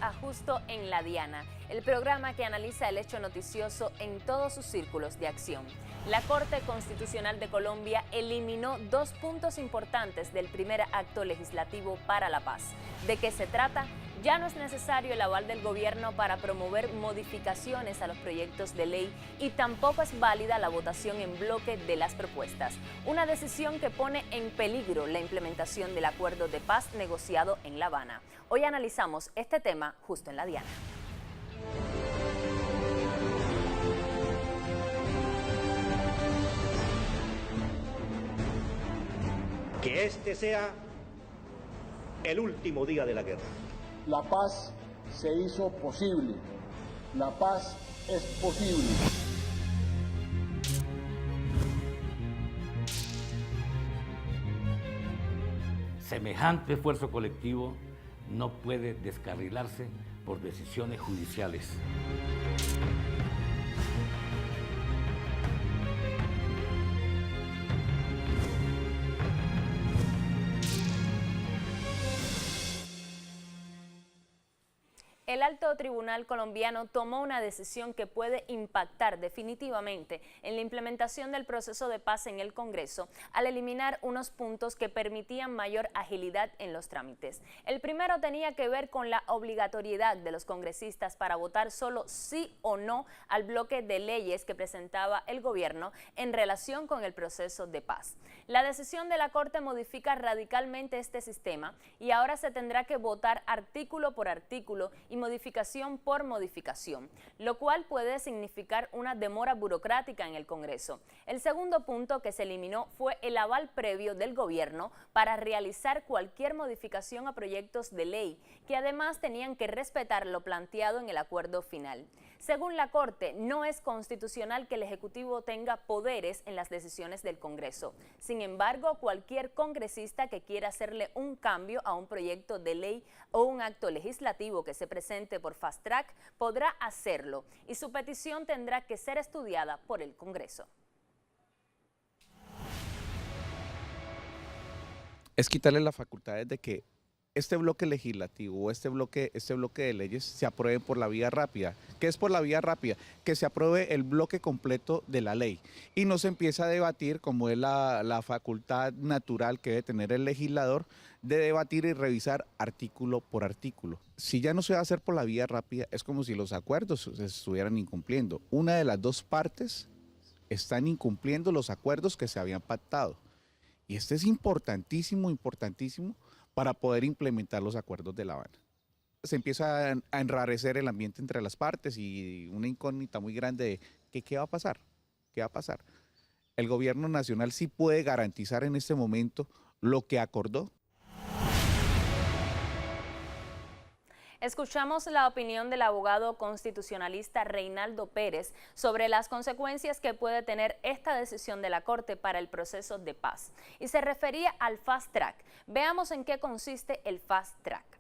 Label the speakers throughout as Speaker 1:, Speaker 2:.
Speaker 1: a Justo en la Diana, el programa que analiza el hecho noticioso en todos sus círculos de acción. La Corte Constitucional de Colombia eliminó 2 puntos importantes del primer acto legislativo para la paz. ¿De qué se trata? Ya no es necesario el aval del gobierno para promover modificaciones a los proyectos de ley y tampoco es válida la votación en bloque de las propuestas. Una decisión que pone en peligro la implementación del acuerdo de paz negociado en La Habana. Hoy analizamos este tema justo en la Diana.
Speaker 2: Que este sea el último día de la guerra.
Speaker 3: La paz se hizo posible. La paz es posible.
Speaker 4: Semejante esfuerzo colectivo no puede descarrilarse por decisiones judiciales.
Speaker 1: El Alto Tribunal colombiano tomó una decisión que puede impactar definitivamente en la implementación del proceso de paz en el Congreso al eliminar unos puntos que permitían mayor agilidad en los trámites. El primero tenía que ver con la obligatoriedad de los congresistas para votar solo sí o no al bloque de leyes que presentaba el gobierno en relación con el proceso de paz. La decisión de la Corte modifica radicalmente este sistema y ahora se tendrá que votar artículo por artículo y modificación por modificación, lo cual puede significar una demora burocrática en el Congreso. El segundo punto que se eliminó fue el aval previo del gobierno para realizar cualquier modificación a proyectos de ley, que además tenían que respetar lo planteado en el acuerdo final. Según la Corte, no es constitucional que el Ejecutivo tenga poderes en las decisiones del Congreso. Sin embargo, cualquier congresista que quiera hacerle un cambio a un proyecto de ley o un acto legislativo que se presente por fast track podrá hacerlo y su petición tendrá que ser estudiada por el Congreso.
Speaker 5: Es quitarle las facultades de que este bloque legislativo o este bloque de leyes se aprueben por la vía rápida. ¿Qué es por la vía rápida? Que se apruebe el bloque completo de la ley y no se empieza a debatir, como es la facultad natural que debe tener el legislador, de debatir y revisar artículo por artículo. Si ya no se va a hacer por la vía rápida, es como si los acuerdos se estuvieran incumpliendo. Una de las dos partes están incumpliendo los acuerdos que se habían pactado. Y este es importantísimo, importantísimo, para poder implementar los acuerdos de La Habana. Se empieza a enrarecer el ambiente entre las partes y una incógnita muy grande de ¿qué va a pasar? ¿Qué va a pasar? El gobierno nacional sí puede garantizar en este momento lo que acordó.
Speaker 1: Escuchamos la opinión del abogado constitucionalista Reinaldo Pérez sobre las consecuencias que puede tener esta decisión de la Corte para el proceso de paz. Y se refería al fast track. Veamos en qué consiste el fast track.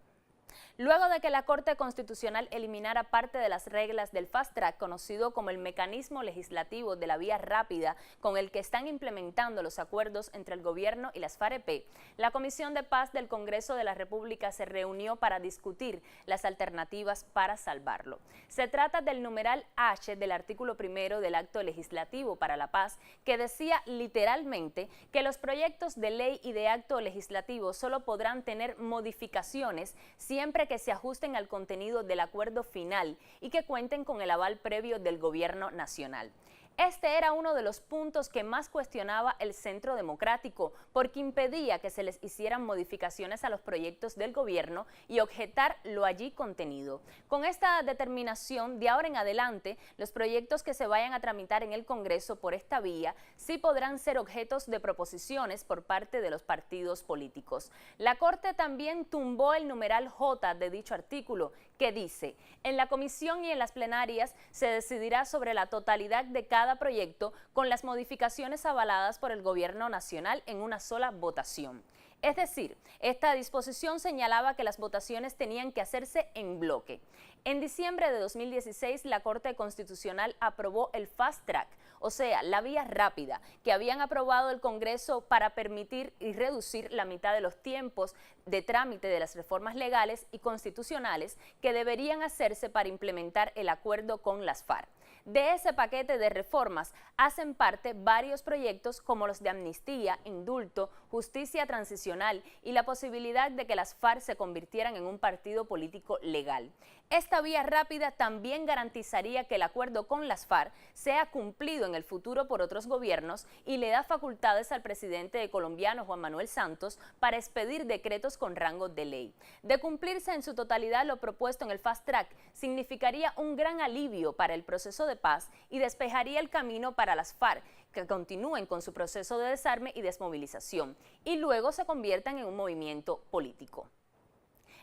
Speaker 1: Luego de que la Corte Constitucional eliminara parte de las reglas del fast track, conocido como el mecanismo legislativo de la vía rápida con el que están implementando los acuerdos entre el gobierno y las FAREP, la Comisión de Paz del Congreso de la República se reunió para discutir las alternativas para salvarlo. Se trata del numeral H del artículo 1 del Acto Legislativo para la Paz, que decía literalmente que los proyectos de ley y de acto legislativo solo podrán tener modificaciones siempre que se ajusten al contenido del acuerdo final y que cuenten con el aval previo del gobierno nacional. Este era uno de los puntos que más cuestionaba el Centro Democrático, porque impedía que se les hicieran modificaciones a los proyectos del gobierno y objetar lo allí contenido. Con esta determinación, de ahora en adelante, los proyectos que se vayan a tramitar en el Congreso por esta vía sí podrán ser objetos de proposiciones por parte de los partidos políticos. La Corte también tumbó el numeral J de dicho artículo, que dice: en la comisión y en las plenarias se decidirá sobre la totalidad de cada proyecto con las modificaciones avaladas por el gobierno nacional en una sola votación. Es decir, esta disposición señalaba que las votaciones tenían que hacerse en bloque. En diciembre de 2016, la Corte Constitucional aprobó el Fast Track, o sea, la vía rápida, que habían aprobado el Congreso para permitir y reducir la mitad de los tiempos de trámite de las reformas legales y constitucionales que deberían hacerse para implementar el acuerdo con las FARC. De ese paquete de reformas hacen parte varios proyectos como los de amnistía, indulto, justicia transicional y la posibilidad de que las FARC se convirtieran en un partido político legal. Esta vía rápida también garantizaría que el acuerdo con las FARC sea cumplido en el futuro por otros gobiernos y le da facultades al presidente colombiano Juan Manuel Santos para expedir decretos con rango de ley. De cumplirse en su totalidad lo propuesto en el Fast Track, significaría un gran alivio para el proceso de paz y despejaría el camino para las FARC que continúen con su proceso de desarme y desmovilización y luego se conviertan en un movimiento político.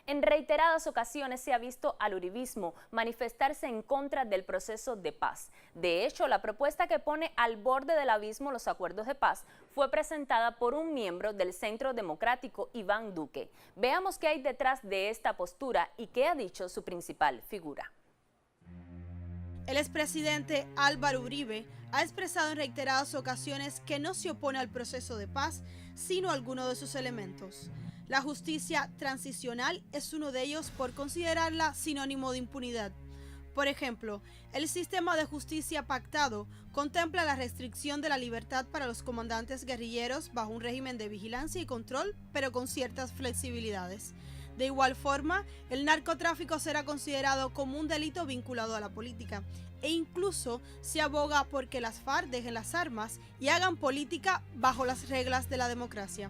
Speaker 1: En reiteradas ocasiones se ha visto al uribismo manifestarse en contra del proceso de paz. De hecho, la propuesta que pone al borde del abismo los acuerdos de paz fue presentada por un miembro del Centro Democrático, Iván Duque. Veamos qué hay detrás de esta postura y qué ha dicho su principal figura.
Speaker 6: El expresidente Álvaro Uribe ha expresado en reiteradas ocasiones que no se opone al proceso de paz, sino a alguno de sus elementos. La justicia transicional es uno de ellos por considerarla sinónimo de impunidad. Por ejemplo, el sistema de justicia pactado contempla la restricción de la libertad para los comandantes guerrilleros bajo un régimen de vigilancia y control, pero con ciertas flexibilidades. De igual forma, el narcotráfico será considerado como un delito vinculado a la política e incluso se aboga porque las FARC dejen las armas y hagan política bajo las reglas de la democracia.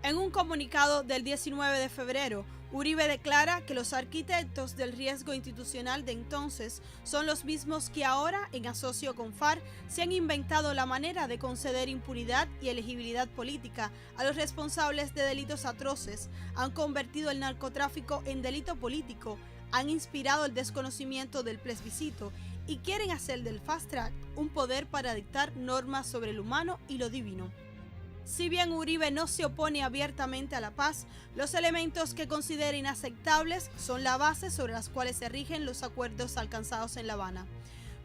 Speaker 6: En un comunicado del 19 de febrero, Uribe declara que los arquitectos del riesgo institucional de entonces son los mismos que ahora, en asocio con FARC, se han inventado la manera de conceder impunidad y elegibilidad política a los responsables de delitos atroces, han convertido el narcotráfico en delito político, han inspirado el desconocimiento del plebiscito y quieren hacer del Fast Track un poder para dictar normas sobre lo humano y lo divino. Si bien Uribe no se opone abiertamente a la paz, los elementos que considera inaceptables son la base sobre las cuales se rigen los acuerdos alcanzados en La Habana.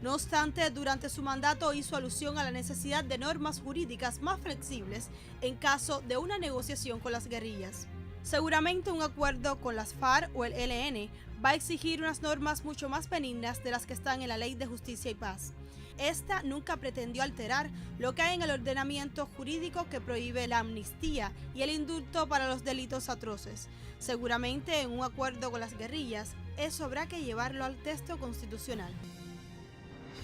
Speaker 6: No obstante, durante su mandato hizo alusión a la necesidad de normas jurídicas más flexibles en caso de una negociación con las guerrillas. Seguramente un acuerdo con las FARC o el ELN va a exigir unas normas mucho más benignas de las que están en la Ley de Justicia y Paz. Esta nunca pretendió alterar lo que hay en el ordenamiento jurídico que prohíbe la amnistía y el indulto para los delitos atroces. Seguramente en un acuerdo con las guerrillas, eso habrá que llevarlo al texto constitucional.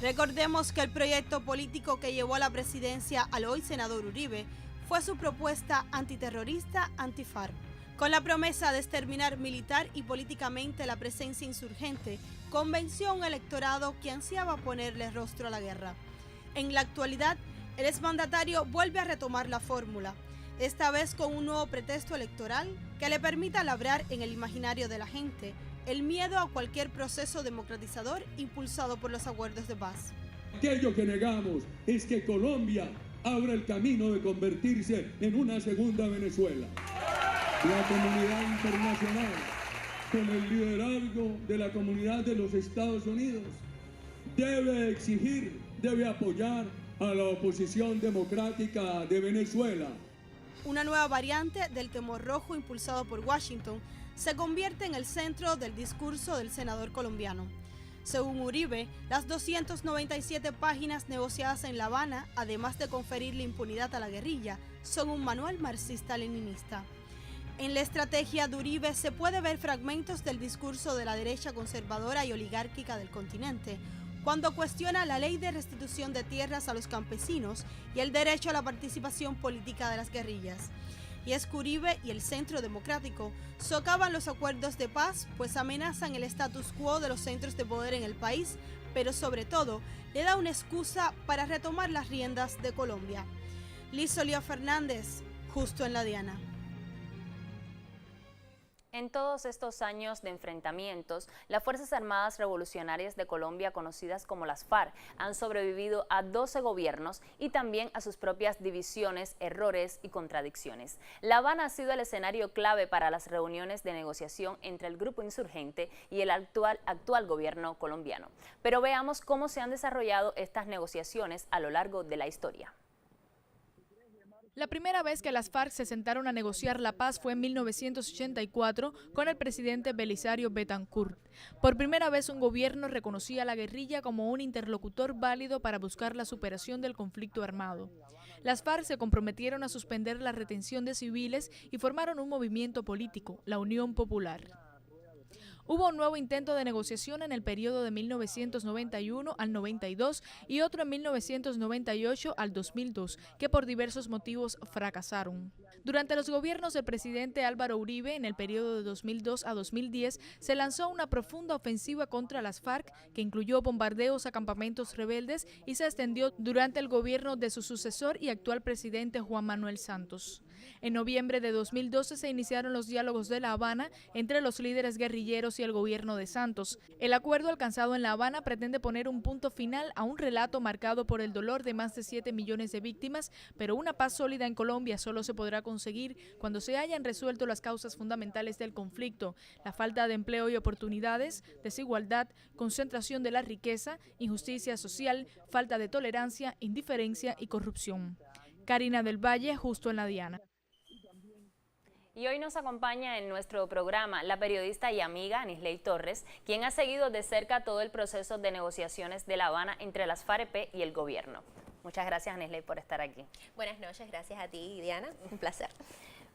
Speaker 6: Recordemos que el proyecto político que llevó a la presidencia al hoy senador Uribe fue su propuesta antiterrorista anti-FARC. Con la promesa de exterminar militar y políticamente la presencia insurgente, convenció a un electorado que ansiaba ponerle rostro a la guerra. En la actualidad, el exmandatario vuelve a retomar la fórmula, esta vez con un nuevo pretexto electoral que le permita labrar en el imaginario de la gente el miedo a cualquier proceso democratizador impulsado por los acuerdos de paz.
Speaker 7: Aquello que negamos es que Colombia abra el camino de convertirse en una segunda Venezuela. La comunidad internacional, con el liderazgo de la comunidad de los Estados Unidos, debe exigir, debe apoyar a la oposición democrática de Venezuela.
Speaker 6: Una nueva variante del temor rojo impulsado por Washington se convierte en el centro del discurso del senador colombiano. Según Uribe, las 297 páginas negociadas en La Habana, además de conferirle impunidad a la guerrilla, son un manual marxista-leninista. En la estrategia de Uribe se puede ver fragmentos del discurso de la derecha conservadora y oligárquica del continente, cuando cuestiona la ley de restitución de tierras a los campesinos y el derecho a la participación política de las guerrillas. Y es que Uribe y el Centro Democrático socavan los acuerdos de paz, pues amenazan el status quo de los centros de poder en el país, pero sobre todo le da una excusa para retomar las riendas de Colombia. Liz Olía Fernández, Justo en la Diana.
Speaker 1: En todos estos años de enfrentamientos, las Fuerzas Armadas Revolucionarias de Colombia, conocidas como las FARC, han sobrevivido a 12 gobiernos y también a sus propias divisiones, errores y contradicciones. La Habana ha sido el escenario clave para las reuniones de negociación entre el grupo insurgente y el actual gobierno colombiano. Pero veamos cómo se han desarrollado estas negociaciones a lo largo de la historia.
Speaker 8: La primera vez que las FARC se sentaron a negociar la paz fue en 1984 con el presidente Belisario Betancourt. Por primera vez un gobierno reconocía a la guerrilla como un interlocutor válido para buscar la superación del conflicto armado. Las FARC se comprometieron a suspender la retención de civiles y formaron un movimiento político, la Unión Popular. Hubo un nuevo intento de negociación en el periodo de 1991 al 92 y otro en 1998 al 2002, que por diversos motivos fracasaron. Durante los gobiernos del presidente Álvaro Uribe, en el periodo de 2002 a 2010, se lanzó una profunda ofensiva contra las FARC, que incluyó bombardeos a campamentos rebeldes y se extendió durante el gobierno de su sucesor y actual presidente Juan Manuel Santos. En noviembre de 2012 se iniciaron los diálogos de La Habana entre los líderes guerrilleros y el gobierno de Santos. El acuerdo alcanzado en La Habana pretende poner un punto final a un relato marcado por el dolor de más de 7 millones de víctimas, pero una paz sólida en Colombia solo se podrá conseguir cuando se hayan resuelto las causas fundamentales del conflicto: la falta de empleo y oportunidades, desigualdad, concentración de la riqueza, injusticia social, falta de tolerancia, indiferencia y corrupción. Karina del Valle, Justo en la Diana.
Speaker 1: Y hoy nos acompaña en nuestro programa la periodista y amiga Anisley Torres, quien ha seguido de cerca todo el proceso de negociaciones de La Habana entre las FARC y el gobierno. Muchas gracias, Anisley, por estar aquí.
Speaker 9: Buenas noches, gracias a ti, Diana, un placer.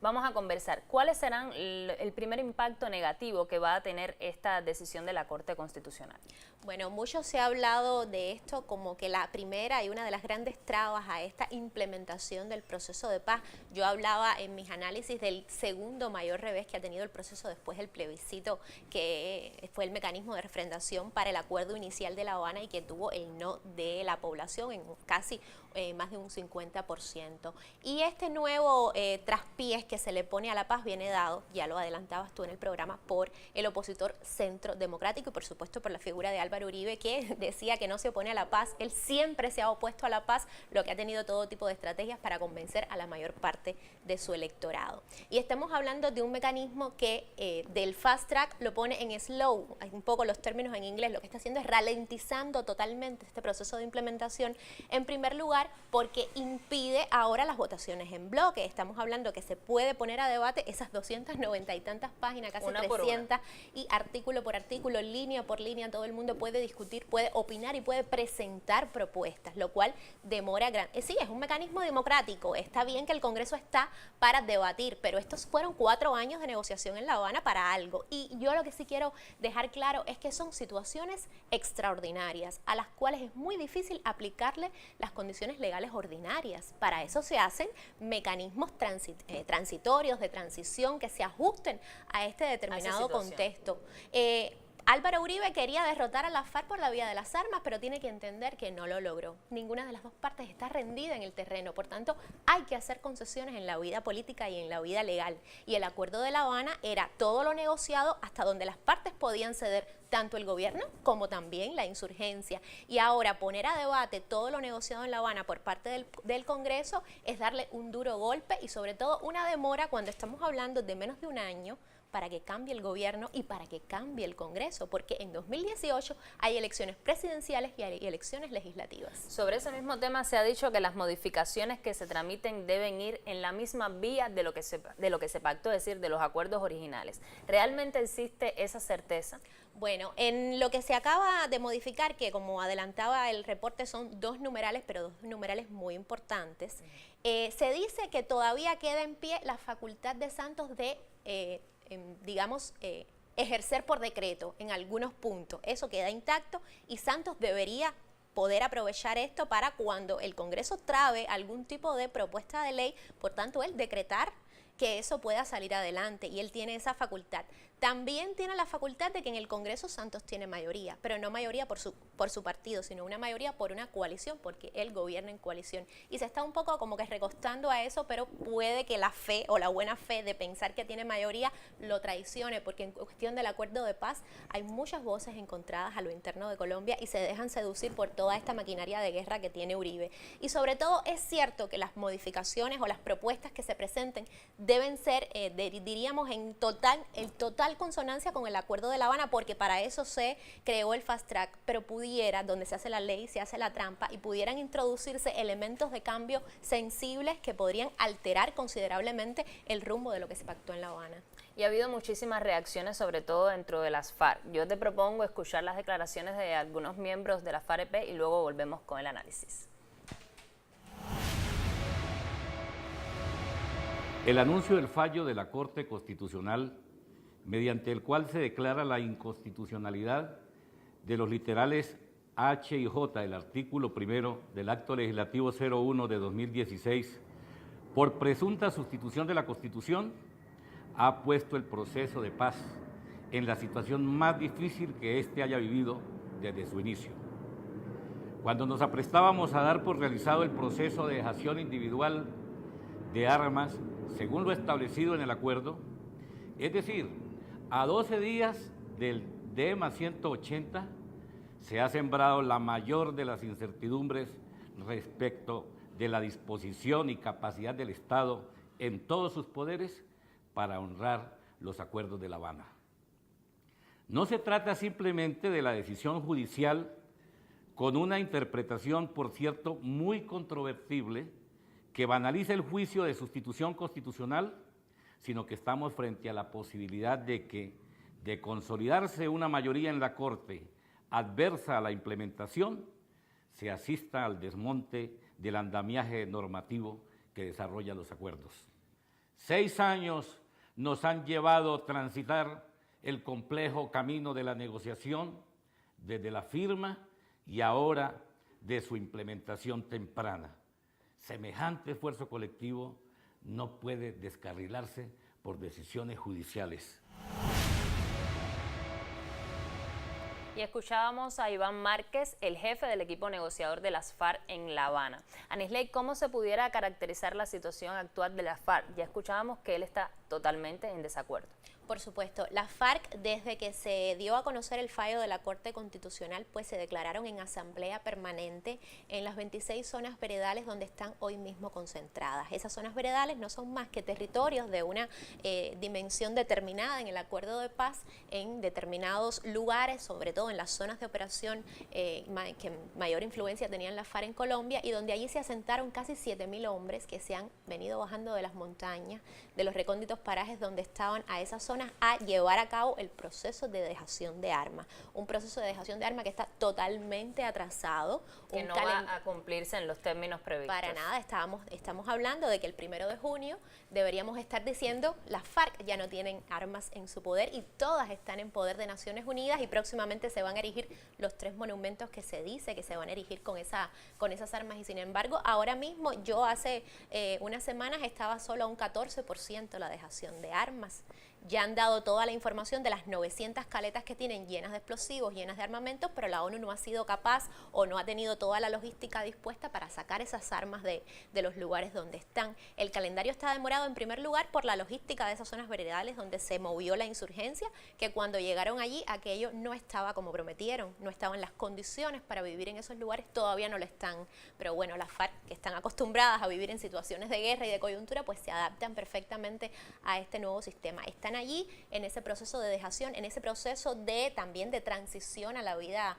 Speaker 1: Vamos a conversar. ¿Cuáles serán el primer impacto negativo que va a tener esta decisión de la Corte Constitucional?
Speaker 9: Bueno, mucho se ha hablado de esto como que la primera y una de las grandes trabas a esta implementación del proceso de paz. Yo hablaba en mis análisis del segundo mayor revés que ha tenido el proceso después del plebiscito, que fue el mecanismo de refrendación para el acuerdo inicial de La Habana y que tuvo el no de la población en casi más de un 50%. Y este nuevo traspiés que se le pone a la paz viene dado, ya lo adelantabas tú en el programa, por el opositor Centro Democrático y por supuesto por la figura de Álvaro Uribe, que decía que no se opone a la paz. Él siempre se ha opuesto a la paz, lo que ha tenido todo tipo de estrategias para convencer a la mayor parte de su electorado. Y estamos hablando de un mecanismo que del fast track lo pone en slow, un poco los términos en inglés, lo que está haciendo es ralentizando totalmente este proceso de implementación, en primer lugar porque impide ahora las votaciones en bloque. Estamos hablando que se puede poner a debate esas 290 y tantas páginas, casi 300, y artículo por artículo, línea por línea, todo el mundo puede discutir, puede opinar y puede presentar propuestas, lo cual demora sí, es un mecanismo democrático, está bien que el Congreso está para debatir, pero estos fueron 4 años de negociación en La Habana para algo, y yo lo que sí quiero dejar claro es que son situaciones extraordinarias a las cuales es muy difícil aplicarle las condiciones legales ordinarias. Para eso se hacen mecanismos transitorios, de transición, que se ajusten a este determinado contexto. Álvaro Uribe quería derrotar a la FARC por la vía de las armas, pero tiene que entender que no lo logró. Ninguna de las dos partes está rendida en el terreno, por tanto hay que hacer concesiones en la vida política y en la vida legal. Y el acuerdo de La Habana era todo lo negociado hasta donde las partes podían ceder, tanto el gobierno como también la insurgencia. Y ahora poner a debate todo lo negociado en La Habana por parte del Congreso es darle un duro golpe y sobre todo una demora cuando estamos hablando de menos de un año para que cambie el gobierno y para que cambie el Congreso, porque en 2018 hay elecciones presidenciales y hay elecciones legislativas.
Speaker 1: Sobre ese mismo tema se ha dicho que las modificaciones que se tramiten deben ir en la misma vía de lo que se pactó, es decir, de los acuerdos originales. ¿Realmente existe esa certeza?
Speaker 9: Bueno, en lo que se acaba de modificar, que como adelantaba el reporte son 2 numerales, pero 2 numerales muy importantes, se dice que todavía queda en pie la facultad de Santos de ejercer por decreto en algunos puntos. Eso queda intacto y Santos debería poder aprovechar esto para cuando el Congreso trabe algún tipo de propuesta de ley, por tanto él decretar que eso pueda salir adelante y él tiene esa facultad. También tiene la facultad de que en el Congreso Santos tiene mayoría, pero no mayoría por su partido, sino una mayoría por una coalición, porque él gobierna en coalición. Y se está un poco como que recostando a eso, pero puede que la fe o la buena fe de pensar que tiene mayoría lo traicione, porque en cuestión del acuerdo de paz hay muchas voces encontradas a lo interno de Colombia y se dejan seducir por toda esta maquinaria de guerra que tiene Uribe. Y sobre todo es cierto que las modificaciones o las propuestas que se presenten deben ser, diríamos, en total consonancia con el Acuerdo de La Habana, porque para eso se creó el Fast Track, pero pudiera, donde se hace la ley, se hace la trampa, y pudieran introducirse elementos de cambio sensibles que podrían alterar considerablemente el rumbo de lo que se pactó en La Habana.
Speaker 1: Y ha habido muchísimas reacciones, sobre todo dentro de las FARC. Yo te propongo escuchar las declaraciones de algunos miembros de la FARC-EP y luego volvemos con el análisis.
Speaker 4: El anuncio del fallo de la Corte Constitucional, mediante el cual se declara la inconstitucionalidad de los literales H y J del artículo 1 del Acto Legislativo 01 de 2016, por presunta sustitución de la Constitución, ha puesto el proceso de paz en la situación más difícil que éste haya vivido desde su inicio. Cuando nos aprestábamos a dar por realizado el proceso de dejación individual de armas, según lo establecido en el acuerdo, es decir, a 12 días del DEMA 180, se ha sembrado la mayor de las incertidumbres respecto de la disposición y capacidad del Estado en todos sus poderes para honrar los acuerdos de La Habana. No se trata simplemente de la decisión judicial con una interpretación, por cierto, muy controvertible, que banaliza el juicio de sustitución constitucional, sino que estamos frente a la posibilidad de que, de consolidarse una mayoría en la Corte adversa a la implementación, se asista al desmonte del andamiaje normativo que desarrolla los acuerdos. 6 años nos han llevado a transitar el complejo camino de la negociación, desde la firma y ahora de su implementación temprana. Semejante esfuerzo colectivo no puede descarrilarse por decisiones judiciales.
Speaker 1: Y escuchábamos a Iván Márquez, el jefe del equipo negociador de las FARC en La Habana. Anisley, ¿cómo se pudiera caracterizar la situación actual de las FARC? Ya escuchábamos que él está totalmente en desacuerdo.
Speaker 9: Por supuesto, las FARC, desde que se dio a conocer el fallo de la Corte Constitucional, pues se declararon en asamblea permanente en las 26 zonas veredales donde están hoy mismo concentradas. Esas zonas veredales no son más que territorios de una dimensión determinada en el acuerdo de paz, en determinados lugares, sobre todo en las zonas de operación que mayor influencia tenían las FARC en Colombia, y donde allí se asentaron casi 7.000 hombres que se han venido bajando de las montañas, de los recónditos parajes donde estaban a esas zonas, a llevar a cabo el proceso de dejación de armas. Un proceso de dejación de armas que está totalmente atrasado.
Speaker 1: Que no va a cumplirse en los términos previstos.
Speaker 9: Para nada, estamos hablando de que el 1 de junio deberíamos estar diciendo las FARC ya no tienen armas en su poder y todas están en poder de Naciones Unidas, y próximamente se van a erigir los 3 monumentos que se dice que se van a erigir con esas armas, y sin embargo ahora mismo, yo hace unas semanas estaba solo a un 14% la dejación de armas. Ya han dado toda la información de las 900 caletas que tienen llenas de explosivos, llenas de armamentos, pero la ONU no ha sido capaz o no ha tenido toda la logística dispuesta para sacar esas armas de los lugares donde están. El calendario está demorado en primer lugar por la logística de esas zonas veredales donde se movió la insurgencia, que cuando llegaron allí aquello no estaba como prometieron, no estaban las condiciones para vivir en esos lugares, todavía no lo están. Pero bueno, las FARC, que están acostumbradas a vivir en situaciones de guerra y de coyuntura, pues se adaptan perfectamente a este nuevo sistema. Están allí en ese proceso de dejación, en ese proceso también de transición a la vida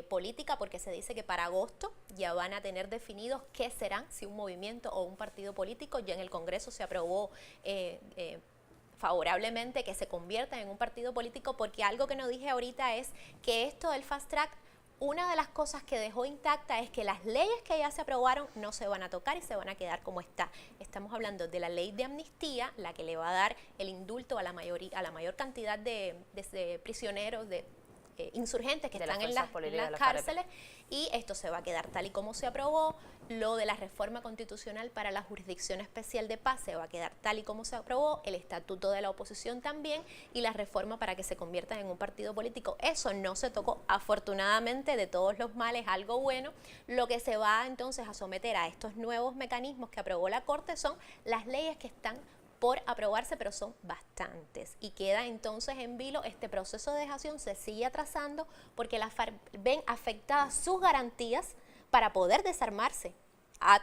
Speaker 9: política, porque se dice que para agosto ya van a tener definidos qué serán, si un movimiento o un partido político. Ya en el Congreso se aprobó favorablemente que se convierta en un partido político, porque algo que no dije ahorita es que esto del Fast Track, una de las cosas que dejó intacta es que las leyes que ya se aprobaron no se van a tocar y se van a quedar como está. Estamos hablando de la ley de amnistía, la que le va a dar el indulto a la mayor cantidad de prisioneros, de insurgentes que están en las cárceles, y esto se va a quedar tal y como se aprobó. Lo de la reforma constitucional para la Jurisdicción Especial de Paz se va a quedar tal y como se aprobó, el estatuto de la oposición también, y la reforma para que se conviertan en un partido político. Eso no se tocó, afortunadamente, de todos los males, algo bueno. Lo que se va entonces a someter a estos nuevos mecanismos que aprobó la Corte son las leyes que están por aprobarse, pero son bastantes, y queda entonces en vilo este proceso de dejación. Se sigue atrasando porque las FARC ven afectadas sus garantías para poder desarmarse.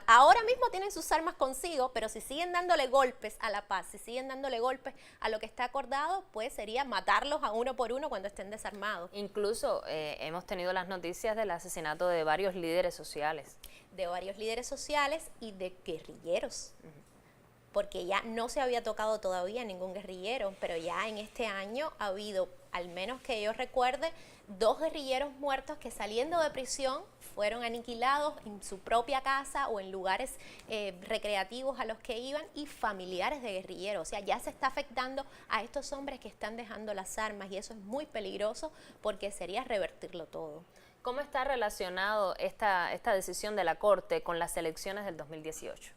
Speaker 9: Ahora mismo tienen sus armas consigo, pero si siguen dándole golpes a la paz, si siguen dándole golpes a lo que está acordado, pues sería matarlos a uno por uno cuando estén desarmados.
Speaker 1: Incluso hemos tenido las noticias del asesinato de varios líderes sociales.
Speaker 9: De varios líderes sociales y de guerrilleros. Porque ya no se había tocado todavía ningún guerrillero, pero ya en este año ha habido, al menos que yo recuerde, 2 guerrilleros muertos que saliendo de prisión fueron aniquilados en su propia casa o en lugares recreativos a los que iban, y familiares de guerrilleros. O sea, ya se está afectando a estos hombres que están dejando las armas, y eso es muy peligroso porque sería revertirlo todo.
Speaker 1: ¿Cómo está relacionado esta decisión de la Corte con las elecciones del 2018?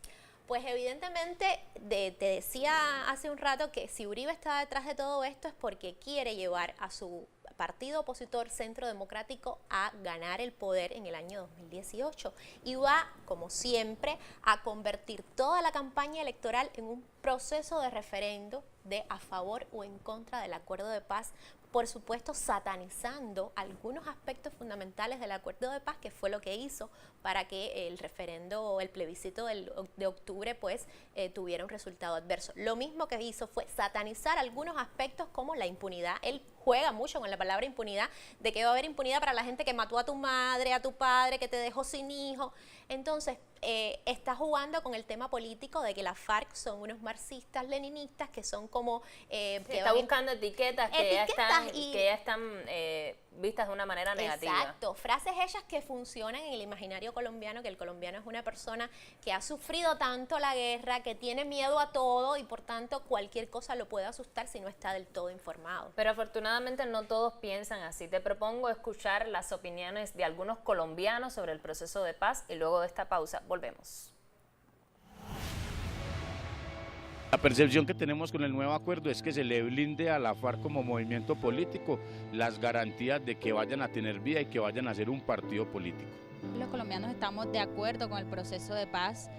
Speaker 9: Pues evidentemente, te decía hace un rato que si Uribe está detrás de todo esto es porque quiere llevar a su partido opositor Centro Democrático a ganar el poder en el año 2018, y va, como siempre, a convertir toda la campaña electoral en un proceso de referendo de a favor o en contra del acuerdo de paz, por supuesto satanizando algunos aspectos fundamentales del acuerdo de paz, que fue lo que hizo para que el referendo o el plebiscito de octubre pues tuviera un resultado adverso. Lo mismo que hizo fue satanizar algunos aspectos como la impunidad. Él juega mucho con la palabra impunidad, de que va a haber impunidad para la gente que mató a tu madre, a tu padre, que te dejó sin hijo. Entonces, está jugando con el tema político de que las FARC son unos marxistas leninistas que son como... que
Speaker 1: está buscando etiquetas que ya están vistas de una manera negativa.
Speaker 9: Exacto, frases hechas que funcionan en el imaginario colombiano, que el colombiano es una persona que ha sufrido tanto la guerra, que tiene miedo a todo, y por tanto cualquier cosa lo puede asustar si no está del todo informado.
Speaker 1: Pero afortunadamente no todos piensan así. Te propongo escuchar las opiniones de algunos colombianos sobre el proceso de paz, y luego de esta pausa volvemos.
Speaker 10: La percepción que tenemos con el nuevo acuerdo es que se le blinde a la FARC como movimiento político las garantías de que vayan a tener vida y que vayan a ser un partido político.
Speaker 11: Los colombianos estamos de acuerdo con el proceso de paz,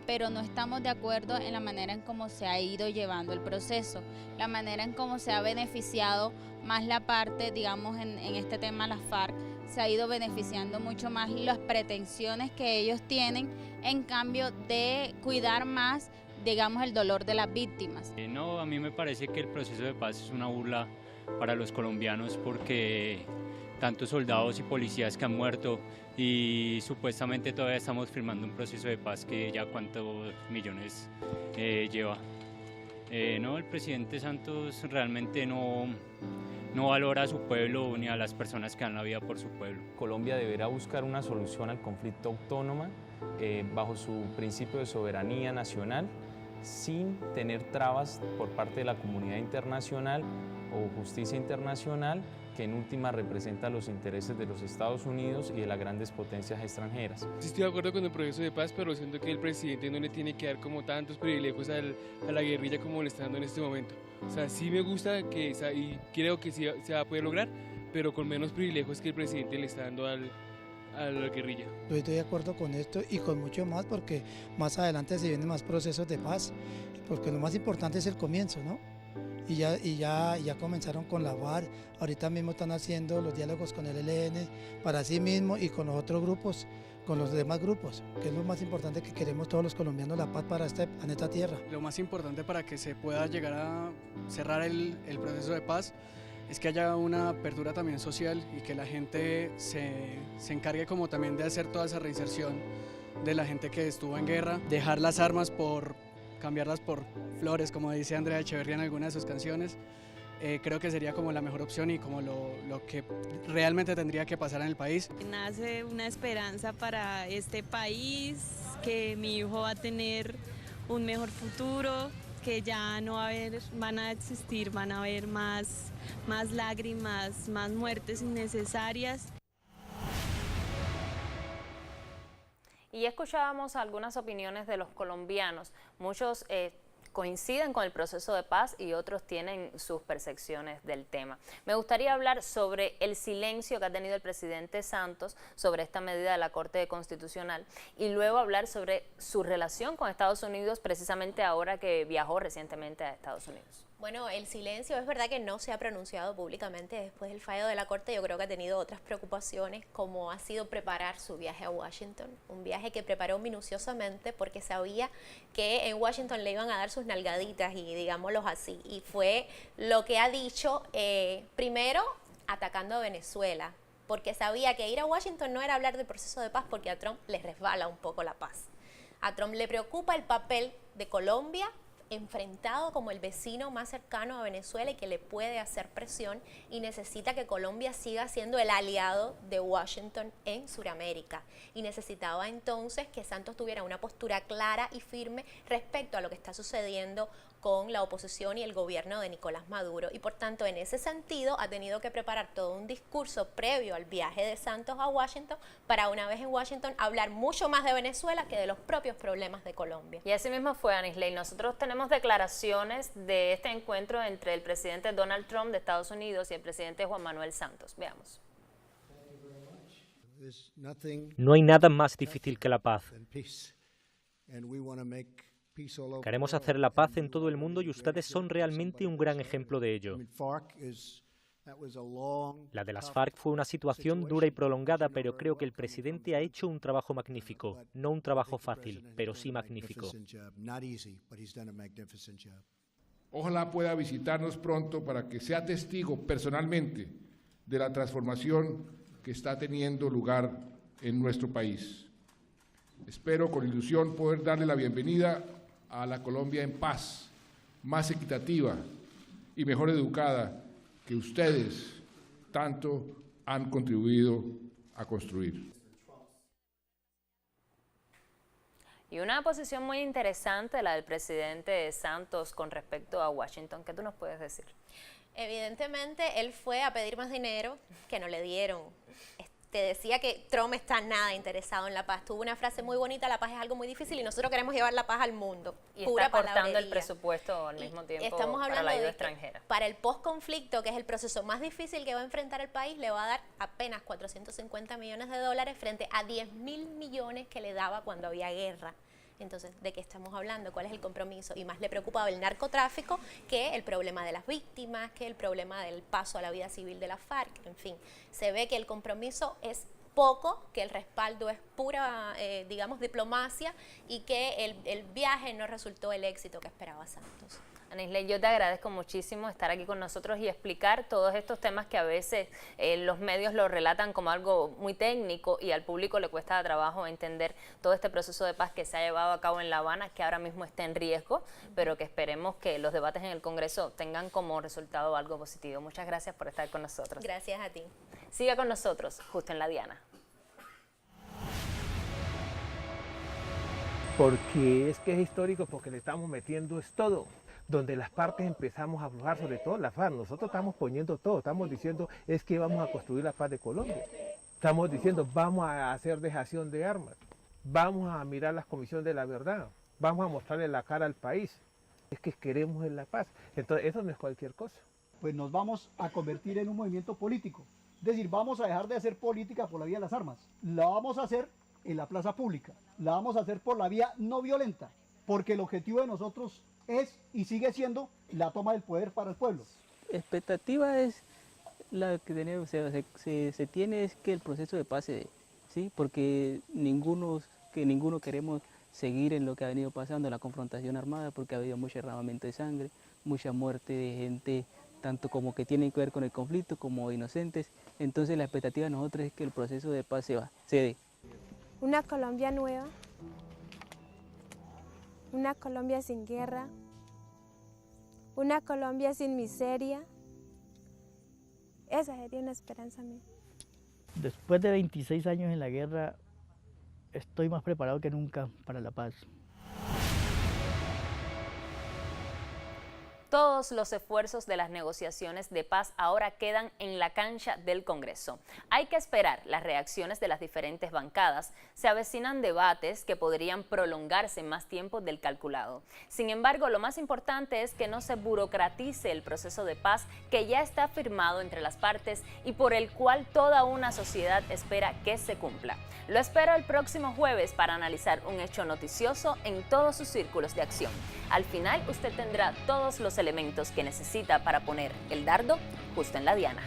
Speaker 11: pero no estamos de acuerdo en la manera en cómo se ha ido llevando el proceso, la manera en cómo se ha beneficiado más la parte, digamos, en este tema las FARC, se ha ido beneficiando mucho más las pretensiones que ellos tienen, en cambio de cuidar más, digamos, el dolor de las víctimas.
Speaker 12: No, a mí me parece que el proceso de paz es una burla para los colombianos, porque tantos soldados y policías que han muerto, y supuestamente todavía estamos firmando un proceso de paz que ya cuántos millones lleva. No, el presidente Santos realmente no valora a su pueblo ni a las personas que dan la vida por su pueblo.
Speaker 13: Colombia deberá buscar una solución al conflicto autónoma bajo su principio de soberanía nacional, sin tener trabas por parte de la comunidad internacional o justicia internacional, que en última representa los intereses de los Estados Unidos y de las grandes potencias extranjeras.
Speaker 14: Sí, estoy de acuerdo con el proceso de paz, pero siento que el presidente no le tiene que dar como tantos privilegios a la guerrilla como le está dando en este momento. O sea, sí me gusta y creo que sí se va a poder lograr, pero con menos privilegios que el presidente le está dando a la guerrilla.
Speaker 15: Yo estoy de acuerdo con esto y con mucho más, porque más adelante se vienen más procesos de paz, porque lo más importante es el comienzo, ¿no? Y ya comenzaron con la FARC, ahorita mismo están haciendo los diálogos con el ELN para sí mismo y con los otros grupos, con los demás grupos, que es lo más importante que queremos todos los colombianos, la paz para este planeta Tierra.
Speaker 16: Lo más importante para que se pueda llegar a cerrar el proceso de paz es que haya una apertura también social y que la gente se encargue como también de hacer toda esa reinserción de la gente que estuvo en guerra, dejar las armas cambiarlas por flores, como dice Andrea Echeverría en alguna de sus canciones. Creo que sería como la mejor opción y como lo que realmente tendría que pasar en el país.
Speaker 17: Nace una esperanza para este país, que mi hijo va a tener un mejor futuro, que ya no va a haber, van a existir, van a haber más lágrimas, más muertes innecesarias.
Speaker 1: Y escuchábamos algunas opiniones de los colombianos. Muchos coinciden con el proceso de paz y otros tienen sus percepciones del tema. Me gustaría hablar sobre el silencio que ha tenido el presidente Santos sobre esta medida de la Corte Constitucional y luego hablar sobre su relación con Estados Unidos, precisamente ahora que viajó recientemente a Estados Unidos.
Speaker 9: Bueno, el silencio es verdad que no se ha pronunciado públicamente después del fallo de la Corte. Yo creo que ha tenido otras preocupaciones, como ha sido preparar su viaje a Washington, un viaje que preparó minuciosamente porque sabía que en Washington le iban a dar sus nalgaditas, y digámoslo así, y fue lo que ha dicho, primero atacando a Venezuela, porque sabía que ir a Washington no era hablar del proceso de paz, porque a Trump le resbala un poco la paz. A Trump le preocupa el papel de Colombia enfrentado como el vecino más cercano a Venezuela y que le puede hacer presión, y necesita que Colombia siga siendo el aliado de Washington en Sudamérica, y necesitaba entonces que Santos tuviera una postura clara y firme respecto a lo que está sucediendo con la oposición y el gobierno de Nicolás Maduro, y por tanto en ese sentido ha tenido que preparar todo un discurso previo al viaje de Santos a Washington para, una vez en Washington, hablar mucho más de Venezuela que de los propios problemas de Colombia.
Speaker 1: Y así mismo fue, Anisley. Nosotros tenemos declaraciones de este encuentro entre el presidente Donald Trump de Estados Unidos y el presidente Juan Manuel Santos. Veamos.
Speaker 18: No hay nada más difícil que la paz. Queremos hacer la paz en todo el mundo y ustedes son realmente un gran ejemplo de ello. La de las FARC fue una situación dura y prolongada, pero creo que el presidente ha hecho un trabajo magnífico. No un trabajo fácil, pero sí magnífico.
Speaker 19: Ojalá pueda visitarnos pronto para que sea testigo personalmente de la transformación que está teniendo lugar en nuestro país. Espero con ilusión poder darle la bienvenida a la Colombia en paz, más equitativa y mejor educada que ustedes tanto han contribuido a construir.
Speaker 1: Y una posición muy interesante la del presidente Santos con respecto a Washington. ¿Qué tú nos puedes decir?
Speaker 9: Evidentemente él fue a pedir más dinero que no le dieron. Te decía que Trump está nada interesado en la paz. Tuvo una frase muy bonita: la paz es algo muy difícil y nosotros queremos llevar la paz al mundo.
Speaker 1: Y está cortando el presupuesto al mismo tiempo
Speaker 9: estamos hablando
Speaker 1: para la ayuda
Speaker 9: de
Speaker 1: extranjera.
Speaker 9: Para el post-conflicto, que es el proceso más difícil que va a enfrentar el país, le va a dar apenas 450 millones de dólares frente a 10.000 millones que le daba cuando había guerra. Entonces, ¿de qué estamos hablando? ¿Cuál es el compromiso? Y más le preocupaba el narcotráfico que el problema de las víctimas, que el problema del paso a la vida civil de la FARC. En fin, se ve que el compromiso es poco, que el respaldo es pura, digamos, diplomacia, y que el viaje no resultó el éxito que esperaba Santos.
Speaker 1: Anisley, yo te agradezco muchísimo estar aquí con nosotros y explicar todos estos temas que a veces los medios lo relatan como algo muy técnico y al público le cuesta trabajo entender todo este proceso de paz que se ha llevado a cabo en La Habana, que ahora mismo está en riesgo, pero que esperemos que los debates en el Congreso tengan como resultado algo positivo. Muchas gracias por estar con nosotros.
Speaker 9: Gracias a ti.
Speaker 1: Siga con nosotros, justo en La Diana.
Speaker 20: Porque es que es histórico, porque le estamos metiendo es todo. Donde las partes empezamos a aflojar, sobre todo la FARC, nosotros estamos poniendo todo, estamos diciendo es que vamos a construir la paz de Colombia, estamos diciendo vamos a hacer dejación de armas, vamos a mirar las comisiones de la verdad, vamos a mostrarle la cara al país, es que queremos en la paz, entonces eso no es cualquier cosa.
Speaker 21: Pues nos vamos a convertir en un movimiento político, es decir, vamos a dejar de hacer política por la vía de las armas, la vamos a hacer en la plaza pública, la vamos a hacer por la vía no violenta, porque el objetivo de nosotros es y sigue siendo la toma del poder para el pueblo.
Speaker 22: Expectativa es la que tenemos, se tiene es que el proceso de paz se dé, ¿sí? Porque ninguno queremos seguir en lo que ha venido pasando, la confrontación armada, porque ha habido mucho derramamiento de sangre, mucha muerte de gente, tanto como que tienen que ver con el conflicto como inocentes. Entonces la expectativa de nosotros es que el proceso de paz se dé.
Speaker 23: Una Colombia nueva, una Colombia sin guerra, una Colombia sin miseria. Esa sería una esperanza mía.
Speaker 24: Después de 26 años en la guerra, estoy más preparado que nunca para la paz.
Speaker 1: Todos los esfuerzos de las negociaciones de paz ahora quedan en la cancha del Congreso. Hay que esperar las reacciones de las diferentes bancadas. Se avecinan debates que podrían prolongarse más tiempo del calculado. Sin embargo, lo más importante es que no se burocratice el proceso de paz que ya está firmado entre las partes y por el cual toda una sociedad espera que se cumpla. Lo espero el próximo jueves para analizar un hecho noticioso en todos sus círculos de acción. Al final, usted tendrá todos los elementos que necesita para poner el dardo justo en la diana.